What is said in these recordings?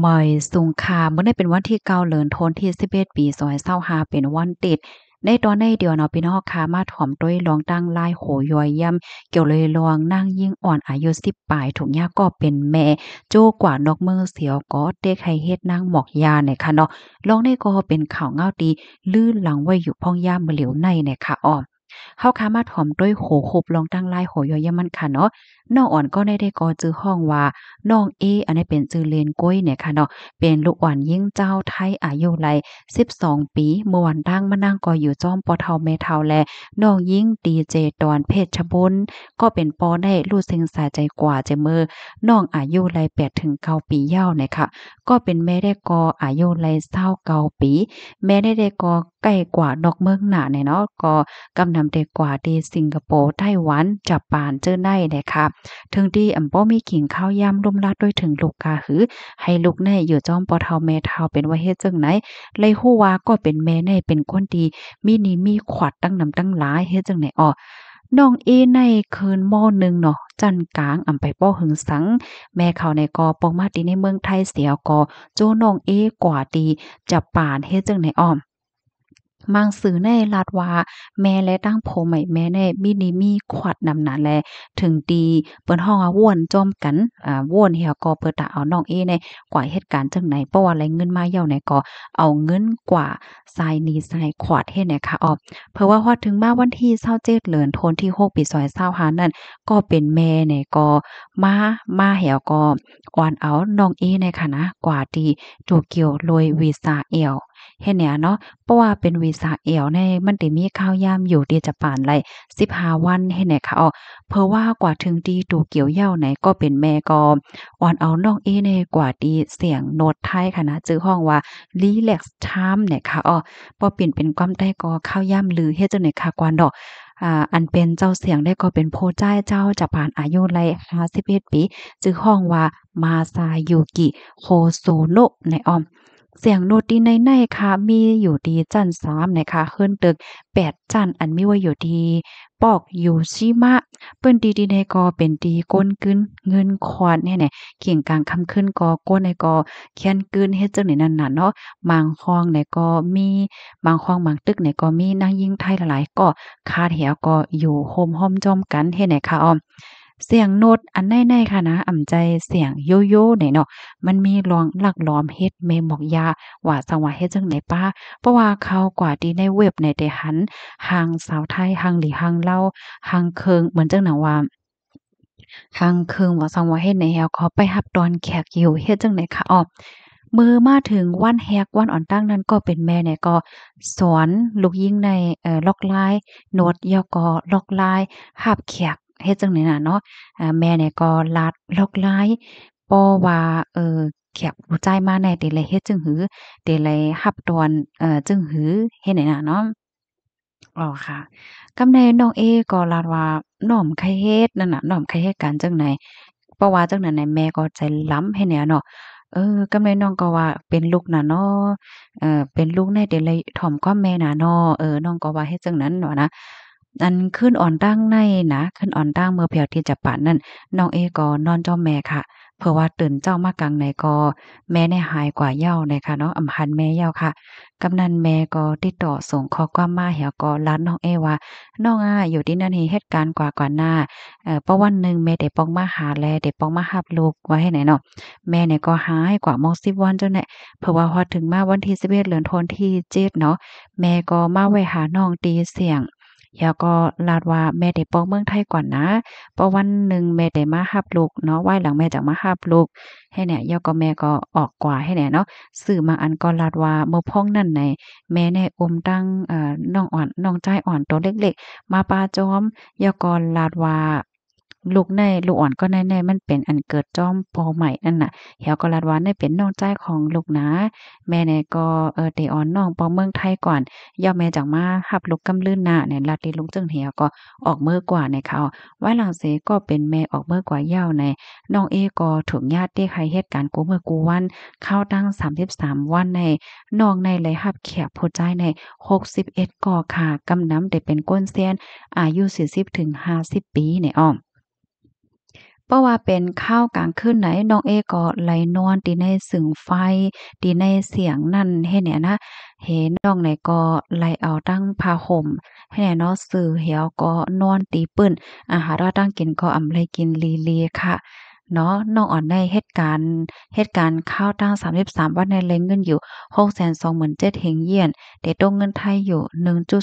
หม่อยสุงคามื้อนี้เป็นวันที่9เดือนธันวาคม11ปี2025เป็นวันติดในตอนในเดียวเนาะพี่น้องค่ะมาถ่อมด้วยลองตั้งลายโหย้อยย่ำเกี่ยวเลยลองนางยิ่งอ่อนอายุ10ปลายถูกยาก็เป็นแม่โจ้กว่านกมือเสียวก็เต็กให้เฮ็ดนางหมอกยาเนี่ยค่ะเนาะลองได้ก็เป็นข่าวเงาดีลื่นหลังไว้อยู่พ่องย่ามมื้อเหลียวในเนี่ยค่ะอ้อเฮาค่ะมาถ่อมด้วยโหคุบลองตั้งลายโหย้อยย่ำมันค่ะเนาะน้องอ่อนก็ได้ก็จื้อห้องว่าน้องเออันนี้เป็นชื่อเล่นก้อยเนี่ยค่ะเนาะ เป็นลูกอ่อนยิ่งเจ้าไทยอายุไล12ปีเมื่อวันตั้งมานั่งก็อยู่จ้อมปอเฒ่าแม่เฒ่าแลน้องยิ่งดีเจดอนเพชรบุญก็เป็นปอได้รู้สึงสาใจกว่าจะมือน้องอายุไล8ถึง9ปีเย้าเนี่ยค่ะก็เป็นแม่ได้กออายุไล29ปีแม่ได้กอใกล้กว่านอกเมืองหน้าเนี่ยเนาะก็กำนำได้กว่าที่สิงคโปร์ไต้หวันญี่ปุ่นเจิ้อได้เนี่ยค่ะถึงที่อำบ่มีกินข้าวยำรุมรัดด้วยถึงลูกกาหือ ให้ลูกแน่อยู่จ้อมปอเฒ่าแม่เฒ่าเป็นว่าเฮ็ดจั่งไหนเลยฮู้ว่าก็เป็นแม่แน่เป็นคนดีมีหนี้มีขวัดตั้งนำตั้งหลายเฮ็ดจั่งไหนอ้อน้องเอในคืนมหนึ่งเนาะจันทร์กลางอำไปป้อหึงสังแม่เขาในกอปองมาตีในเมืองไทยเสียกอโจ้น้องเอกว่าดีจะป่านเฮ็ดจั่งไหนอ้อมังสือในลาดว่าแม่และตั้งโพใหม่แม่แน่มีนิมีขวัดนำหนาแลถึงดีเปิ้นฮ้องว่าว่วนจอมกันว่วนเหี่ยก็เปิดตาเอาน้องเอในกว่าเหตุการณ์จังไหนเพราะว่าแหล่งเงินมาเหี่ยวในก็เอาเงินกว่าทรายนี้ทรายขวาดเฮ็ดเนี่ยค่ะอ้อเพราะว่าฮอดถึงมาวันที่27เดือนธันวาคมที่6ปี2025นั่นก็เป็นแม่เนี่ยก็มาแหวก็อ่อนเอาน้องเอเนี่ยค่ะนะกว่าที่โตเกียวโดยวีซาแอลเฮ็ดเนี่ยเนาะ เพราะว่าเป็นวีซ่าเอลในมันได้มีข้าวยามอยู่ที่จะปานไล15วันเฮ็ดให้เขาเพราะว่ากว่าถึงที่ตูเกี่ยวเหย้าไหนก็เป็นแม่ก็อ่อนเอาน้องเอในกว่าที่เสียงโน้ตไทยค่ะนะชื่อห้องว่า Relax Time เนี่ยค่ะพอเปลี่ยนเป็นความใต้ก็ข้าวยามลือเฮ็ดจังได๋ค่ะกว่าดอกอันเป็นเจ้าเสียงได้ก็เป็นโพจ้ายเจ้าจะผ่านอายุไล51ปีชื่อห้องว่ามาซายุกิโฮโซโนะในเสียงโนตีในค่ะมีอยู่ที่จั้น3นะคะขึ้นตึก8จั้นอันมีไว้อยู่ที่ปอกยูชิมะเปิ้นตีในก็เป็นตีก้นกึ้นเงินควานแน่ๆเขียงกลางค่ำขึ้นก็ก้นในก็แค้นกึ้นเฮ็ดจังได๋นั่นน่ะเนาะบางห้องเนี่ยก็มีบางห้องบางตึกเนี่ยก็มีนางหญิงไทยหลายๆก็คาดแถวก็อยู่โฮมห้อมจ้อมกันเฮ็ดให้ค่ะเสียงโน้ตอันในๆค่ะนะอ่ำใจเสียงโยโย่เนี่ยเนาะมันมีลองลักล้อมเฮ็ดแม่หมอกยา ว่าจังว่าเฮ็ดจั่งใดป้าเพราะว่าเขากว่าที่ในเว็บในได้หันหางสาวไทยหางหลีหางเหล้าหางเคิงเหมือนจังหนังว่าหางเคิงว่าซังว่าเฮ็ดในแฮวเขาไปรับตอนแขกอยู่เฮ็ดจั่งใดคะมื้อมาถึงวันแฮกวันอ่อนตั้งนั้นก็เป็นแม่เนี่ยก็สอนลูกหญิงในล็อกไลน์โน้ตแล้วก็ล็อกไลน์รับแขกเฮ็ดจั่งใดน่ะเนาะแม่เนี่ยก็ลัดล็อกไลน์เพราะว่าแขกผู้จ่ายมาแหน่ติเลยเฮ็ดจั่งหือ เดลัยรับตอนจึงหือเฮ็ดให้น่ะเนาะอ๋อค่ะกำาใดน้องเอก็ลาดว่าน้อมไข่เฮ็ดนั่นน่ะน้อมไข่เฮ็ดการจั่งใดเพราะว่าจั่งนั้นน่ะแม่ก็ใจล้ำให้แหน่เนาะกำาใดน้องก็ว่าเป็นลูกน่ะเนาะเป็นลูกแน่เดลัยถ่อมความแม่น่ะเนาะน้องก็ว่าเฮ็ดจั่งนั้นเนาะนะอันคืนอ่อนตั้งในนะคืนอ่อนตั้งเมื่อแผ่วที่จะปานนั้นน้องเอก็นอนจ้อมแม่ค่ะเพราะว่าตื่นเจ้ามากลางไหนก็แม่เนี่ยหายกว่าเหย้าน่ะค่ะเนาะอำพันแม่เหย้าค่ะ กำนันแม่ก็ติดต่อส่งข้อความมาแ้วก็ลัดน้องเอว่าน้องอยู่ที่นั่นเเหตุการณ์กว่าก่อนหน้าเพราะวันหนึ่งแม่ได้ป้องมาหาแลได้ป้องมารับลูกไว้ให้ไหนเนาะแม่เนี่ยก็หายกว่าม10วันจังได๋เพราะว่าพอถึงมาวันที่11เดือนธันวาคมที่7เนาะแม่ก็มาแวะหาน้องตีเสียงแล้วก็ลาดว่าแม่ได้ป้องเมืองไทยก่อนนะเพราะวันหนึ่งแม่ได้มารับลูกเนาะไว้หลังแม่จะมารับลูกให้เนี่ยแล้วก็แม่ก็ออกกว่าให้เนี่ยเนาะซื้อมาอันก็ลาดว่าเมื่อพ้องนั้นใน แม่เนี่ยอมตั้งน้องอ่อนน้องจ้ายอ่อนตัวเล็กๆมาปาจอมยากรลาดว่าลูกอ่อนก็แน่ๆมันเป็นอันเกิดจอมปอใหม่นั่นน่ะเหี่ยวก็ลาดว่าเนี่ยเป็นน้องจ้ายของลูกนะแม่เนี่ยก็ได้อ่อนน้องปอเมืองไทยก่อนย่อแม่จักมารับลูกกำลื้นหน้าเนี่ยลัดที่ลุงจึงเหี่ยวก็ออกมื้อกว่าในเขาไว้หลังเสก็เป็นแม่ออกมื้อกว่าเหย้าในน้องเอก็ถูกญาติได้ใครเหตุการณ์กูมื้อกูวันเข้าตั้ง33วันใน นอกในเลยรับแขกผู้จ่ายใน61ก่อค่ะกำนำได้เป็นก้นเซียนอายุ40ถึง50ปีในอ้อ เพราะว่าเป็นข้าวกลางคืนไหนน้องเอก็ไหลนอนตีในสึงไฟตีในเสียงนั่นให้เนี่ยนะเห็นน้องไหนก็ไหลเอาตั้งผ้าห่มให้เนี่ยเนาะสื่อเหี่ยวก็นอนตีปื้นอาหารเราตั้งกินก็อำไลกินลีๆค่ะเนาะน้องอ่อนได้เหตุการณ์ข้าวตั้ง33วันในแลงเงินอยู่627,000เฮงเยียนได้ตรงเงินไทยอยู่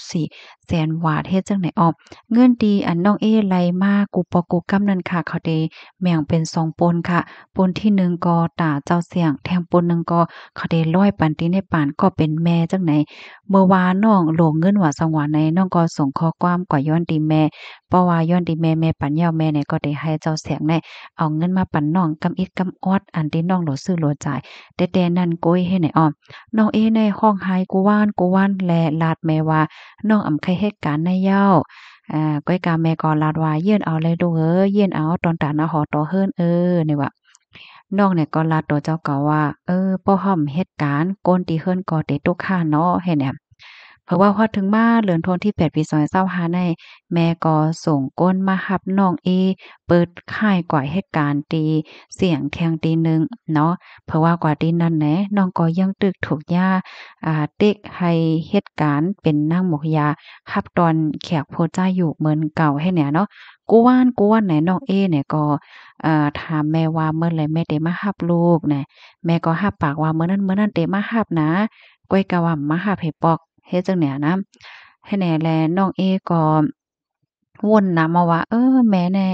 1.4แสนบาทเฮ็ดจังไหนออมเงินดีอันน้องเอไหลมากูปอกูกำนั่นค่ะเขาได้ แม่งเป็น2ปนค่ะปนที่1ก็ตาเจ้าเสียงแถมปนหนึ่งก็เขาได้ร้อยปันติในปานก็เป็นแม่จังไหนเมื่อวานน้องโหลงเงินว่าสังวาในน้องก็ส่งข้อความกว่าย้อนตีแม่เพราะว่าย้อนตีแม่ปันยาวแม่เนี่ยก็ได้ให้เจ้าเสียงเนี่ยเอาเงินมาปันน้องกำอิดกำออดอันที่น้องโหลดซื้อโหลดจ่ายแต่นั่นโกยให้ไหนอ้อมน้องเอในห้องไห้กูว่านแลลาดแม่ว่าน้องอำไคเหตุการณ์ในเย้า ก้อยกาแม่ก็ลาดว่าเยื่นเอาเลยลูกเอ้ยเยื่นเอาตอนตานะหอต่อเฮิรนนี่ว่าน้องเนี่ยก็ลาดตัวเจ้าก็ว่าป้อห้อมเหตุการณ์โกนตีเฮิรนก็เตตุกข้าเนาะให้แหนมเพราะว่าพอถึงมาเดือนธันวาคมที่8ปี2025ในแม่ก็ส่งก้นมารับน้องเอเปิดค่ายก่อยเหตุการณ์ตีเสียงแทงตีหนึ่งเนาะเพราะว่ากว่าตีนั้นแหนะน้องก็ยังตึกถูกย่าเต็กให้เหตุการณ์เป็นนางหมกยารับตอนแขกโพจ้าอยู่เหมือนเก่าให้แหน่เนาะกูว่านไหนน้องเอเนี่ยก็ถามแม่ว่าเมื่อไรแม่ได้มารับลูกน่ะแม่ก็รับปากว่ามื้อนั้นเด้มารับนะก้อยก็ว่ามารับให้ปอก เฮ็ดจั่งใดอะนะให้แหน่แลน้องเอก็วนนะมาว่าแม่แน่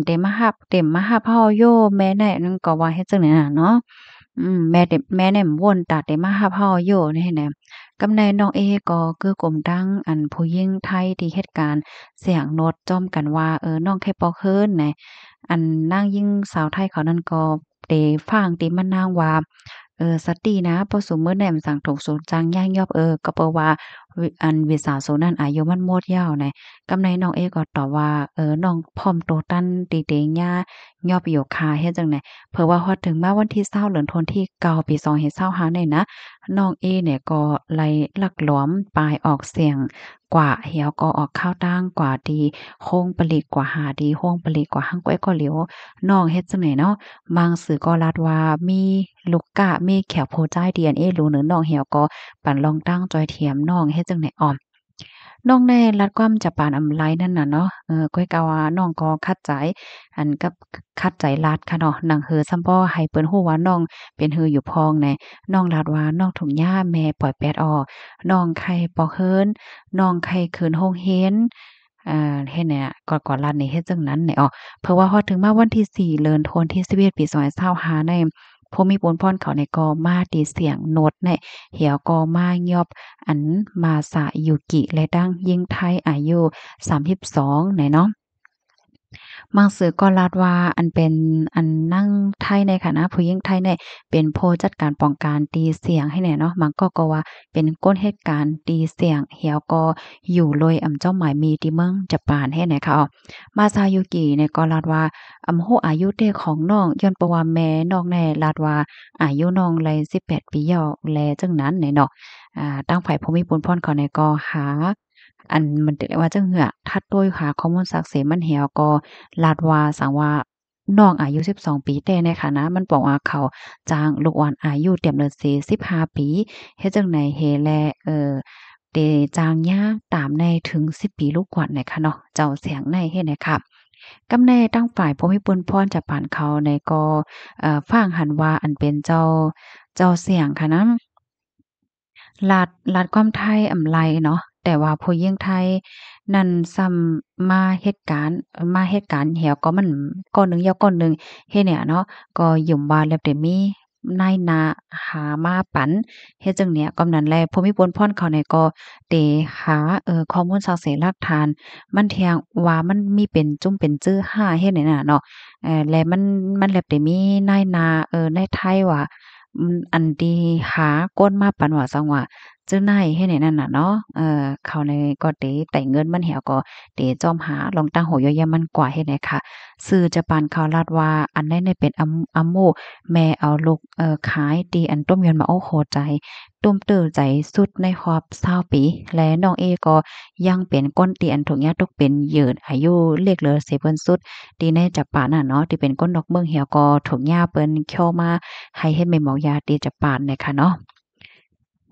เต็มมารับเฮาอยู่แม่แน่นั่นก็ว่าเฮ็ดจั่งใดน่ะเนาะแม่แน่วนตาเต็มมารับเฮาอยู่นี่หั้นแหน่กำาใดน้องเอก็คือกลมดังอันผู้หญิงไทยที่เฮ็ดการเสียงโน้ตจ้อมกันว่าน้องแค่ปอเคินแหน่อันนางหญิงสาวไทยเขานั้นก็เตฟังติมานางว่า สตินะพอสมมุติแหนมสั่งถกสนจังย่างยอบก็เพราะว่าอันวิสาโสนั้นอายุมันโมดยาวแหน่กำไนน้องเอก็ตอบว่าน้องพร้อมโตตั้นตีเตงย่ายอบอยู่คาเฮ็ดจังได๋เผื่อว่าฮอดถึงมาวันที่20เดือนธันวาที่9ปี2025นี่นะน้องเอเนี่ยก็ไล่ลักหลวมปลายออกเสียงกว่าเหี่ยวก็ออกข้าวตั้งกว่าดีโฮงปลีกกว่าหาดีโฮงปลีกกว่าหั้งก้อยก็เหลียวน้องเฮ็ดจังได๋เนาะ บางสื่อก็รัดว่ามีลูกกะมีแขวโพจ้าย DNA รู้เนื้อน้องเหี่ยวก็ปั่นลองตั้งจอยเทียมน้องเฮ็ดจั่งใดอ้อมน้องในรัดความจะปานอำไลนั่นน่ะเนาะก้อยกะว่าน้องก็คัดใจอันกับคัดใจรัดค่ะเนาะหนังเหือซัมป้อให้เปิ้นฮู้ว่าน้องเป็นหืออยู่พองแหน่น้องรัดว่าน้องถุงยาแม่ปล่อยแปดอ้อน้องไข้ปอกเฮินน้องไข้คืนโรงเรียนเฮ็ดแหน่ก็รัดนี่เฮ็ดจั่งนั้นแหน่อ้อ เพราะว่าพอถึงมาวันที่4เดือนธันวาคมที่11ปี2025ในภูมิพลพรเขาเนี่ยก็มาตีเสียงโน้ตเนี่ยเหี่ยวก็มายอบอันมาซายุกิและดังยิ่งไทยอายุ32เนี่ยเนาะ มังสือก็รัดว่าอันเป็นอันนั่งไทยในคณะผู้หญิงไทยเนี่ยเป็นผู้จัดการป้องกันตีเสียงให้แหน่เนาะมันก็ว่าเป็นก้นเหตุการณ์ตีเสียงเหี่ยวก็อยู่เลยเจ้าหมายมีที่เมืองญี่ปุ่นให้แหน่ค่ะอ้อมาซายุกิเนี่ยก็รัดว่าฮู้อายุเด็กของน้องย้อนเพราะว่าแม่น้องแน่รัดว่าอายุน้องไล18ปีแล้วแลจังนั้นแหน่เนาะตั้งฝ่ายภูมิพลพรเขาเนี่ยก็หา อันมันติว่าจั่งซี้ถ้าด้วยหาข้อมูลศักดิ์สิมันแหวก็ลาดว่าสังว่าน้องอายุ12ปีแต่ในขณะมันบอกว่าเขาจ้างลูกอ่อนอายุเต็มเลย45ปีเฮ็ดจั่งใดเฮแลเตจ้างยาตามในถึง10ปีลูกกว่าเนี่ยค่ะเนาะเจ้าเสียงในเฮ็ดให้ค่ะกำแน่ตั้งฝ่ายภูมิพลพรจะปานเขาในก็ฟ้างหันว่าอันเป็นเจ้าเสียงค่ะนำ รัฐความไทยอำไลเนาะแต่ว่าผู้หญิงไทยนั่นซ้ำมาเหตุการณ์แหวก็มันก้อนหนึ่งยาวก้อนหนึ่งเฮ็ดเนี่ยเนาะก็ยุ่มว่าแล้วแต่มีนายหน้าหามาปันเฮ็ดจั่งเนี้ยกำนั้นแลภูมิพลพรเขาเนี่ยก็ได้หาข้อมูลสอดแสหลักฐานมันแทงว่ามันมีเป็นจุ้มเป็นจื้อห้าเฮ็ดเนี่ยน่ะเนาะและมันแล้วแต่มีนายหน้าในไทยว่าอันที่หาก้นมาปันว่าซั้งว่า จื้อไหนให้ไหนนั่นน่ะเนาะเขาในก็เตแต่เงินมันเหี่ยวก็เตจอมหาลองตั้งโหย่อยๆมันกว่าเฮ็ดไหนค่ะสื่อจะปานข่าวลาดว่าอันใดเนี่ยเป็นอัมโมแม่เอาลูกขายตีอันต้มยอนมาโอ้โฮใจตุ้มตื้อใจสุดในรอบ20ปีและน้องเอก็ยังเป็นก้นตีอันถูกยาตกเป็นเหยือดอายุเลขเหลือเสเพิ่นสุดตีในจับปานน่ะเนาะที่เป็นก้นดอกเมืองเหี่ยวก็ถูกยาเปิ้นเข้ามาให้เฮ็ดแม่นหมอกยาตีจับปานเนี่ยค่ะเนาะ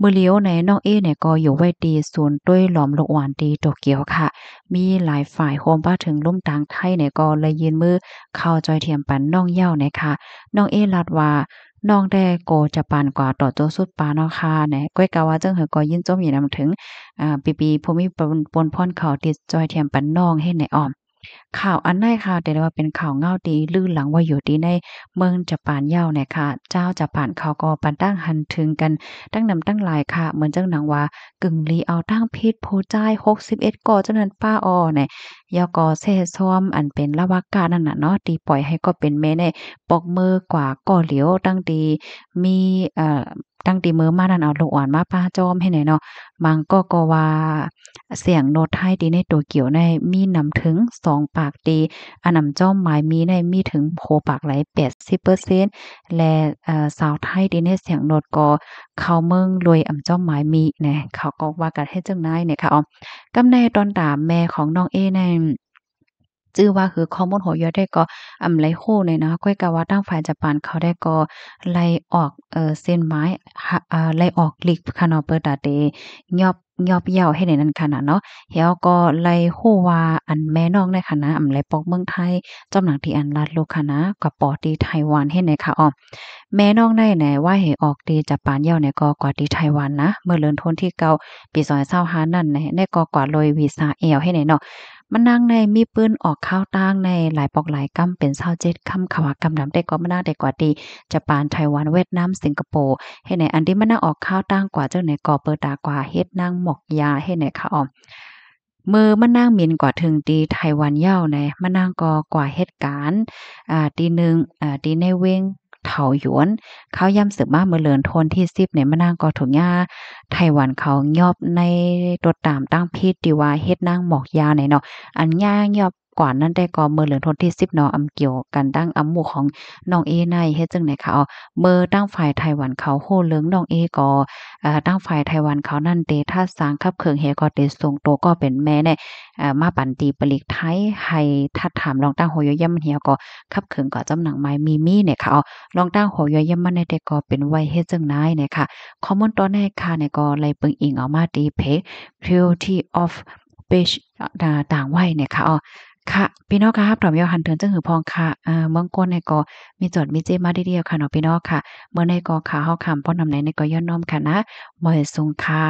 มื้อเลี้ยวในน้องเอเนี่ยก็อยู่ไว้ตีศูนย์ตุ้ยหลอมลูกหวานตีโตเกียวค่ะมีหลายฝ่ายโฮมป้าถึงลุ่มต่างไทยเนี่ยก็เลยยืนมือเข้าจอยเทียมปันน้องเหย้าเนี่ยค่ะน้องเอลัดว่าน้องแดโกจะปานกว่าต่อโจสุดปาเนาะค่ะแหน่ก้อยกะว่าจังหือก็ยินจมอยู่นำถึงปีๆผู้มีปนพรเขาติดจอยเทียมปันน้องเฮ็ดในอ้อม ข่าวอันใดค่ะแต่ว่าเป็นข่าวเงาตีลื่นหลังว่าอยู่ที่ในเมืองจะปานเหย้าเนี่ยค่ะเจ้าจะป่านเขาก็ปันตั้งหันถึงกันตั้งนำตั้งหลายค่ะเหมือนจังหนังว่ากึ่งลีเอาตั้งพิษผู้จ่าย61ก่อเจ้านั้นป้าอ้อเนี่ยยอก็เซซ่อมอันเป็นละวากานั่นน่ะเนาะตีปล่อยให้ก็เป็นแม่ในปอกมือกว่าก่อเหลียวตั้งตีมีตั้งตีมือมานั่นเอาลูกอ่อนมาป้าจอมให้หน่อยเนาะบางก็ว่าเสียงโนไทยดีในโตเกียวในมีนำถึง2ปากตีอันนำจ้อมหมายมีในมีถึงโพปากไหล80%และสาวไทยดีในเสียงโนดก็เขาเมืองรวยอำจ้อมหมายมีแหน่เขาก็ว่ากันเฮ็ดจังได๋เนี่ยค่ะอ้อกำในตอนตามแม่ของน้องเอในจื้อว่าคือข้อมูลหัวย่อยได้ก็ไหลโค้เนี่ยนะก้อยกะว่าทางฝ่ายญี่ปุ่นเขาได้ก็ไล่ออกเส้นไม้ไล่ออกลีกค่ะเนาะเปิดตาเตยอบยอบเย้าให้ได้นั่นค่ะน่ะเนาะแล้วก็ไล่โค้ว่าอันแม่น้องในคณะไล่ปอกเมืองไทยจอมหนังที่อันลาดโลกคณะกับปอที่ไต้หวันเฮ็ดไหนค่ะอ้อแม่น้องได้แหน่ว่าให้ออกตีจากปานเย้าเนี่ยก็กว่าที่ไต้หวันนะเมื่อเดือนธันที่เก้าปี2025นั่นแหละได้ก็กว่าโดยวีซ่าแอลให้ไหนเนาะ มันนางในมีปืนออกข้าวต้างในหลายปอกหลายกำเป็น27ค่ำขวากำนำได้ก็บ่น่าได้กว่าดีญี่ปุ่นไต้หวันเวียดนามสิงคโปร์เฮ็ดให้อันที่มันนางออกข้าวต้างกว่าเจ้าไหนก็เปิดตากว่าเฮ็ดนางหมอกยาเฮ็ดไหนคะอ้อมมือมันนางหมิ่นกว่าถึงตีไต้หวันเหย้าแหน่มันนางก็กว่าเหตุการณ์ตีหนึ่งตีในเว้งเถาหยวนเขาย้ำสืบมาเมื่อเลือนทนที่10เนี่ยมะนางก็ถูกย่าไต้หวันเขายอบในตดตามตั้งพิษที่ว่าเฮ็ดนางหมอกยาเนี่ยเนาะ อันย่างยอบกว่านั้นได้ก็เมื่อเหลือนทนที่10เนาะเกี่ยวกันดั้งหมู่ของน้องเอในเฮ็ดจั่งใดคะอ้อเมื่อตั้งฝ่ายไต้หวันเขาโฮ้เลิงน้องเอก็ตั้งฝ่ายไต้หวันเขานั่นเตถ้าสร้างคับเคิงเฮก็เตส่งโตวก็เป็นแม่เนี่ยมาปันตีปลีกไทยให้ทัดถามลองตั้งโหยย่ำเหี่ยวก็คับเคิงก็จำหนังไม้มีเนี่ยค่ะอ้อลองตั้งโหยย่ำมันได้ก็เป็นไว้เฮ็ดจั่งใดเนี่ยค่ะข้อมูลตอนแรกค่ะเนี่ยก็เลยเปิงอิงเอามาตีเพจ Purity of เปชต่างวัยเนี่ยค่ะอ๋อค่ะพี่น้องคะรับถอมยอหันเถินจังหือพองค่ะเมืองก้นเนี่ยก็มีจดมีเจมาเดียวค่ะเนาะพี่น้องค่ะเมื่อในก็ขาเฮาคำป้อนนำไหนในก็ย้อนน้อมค่ะนะบ่ให้สูงค่ะ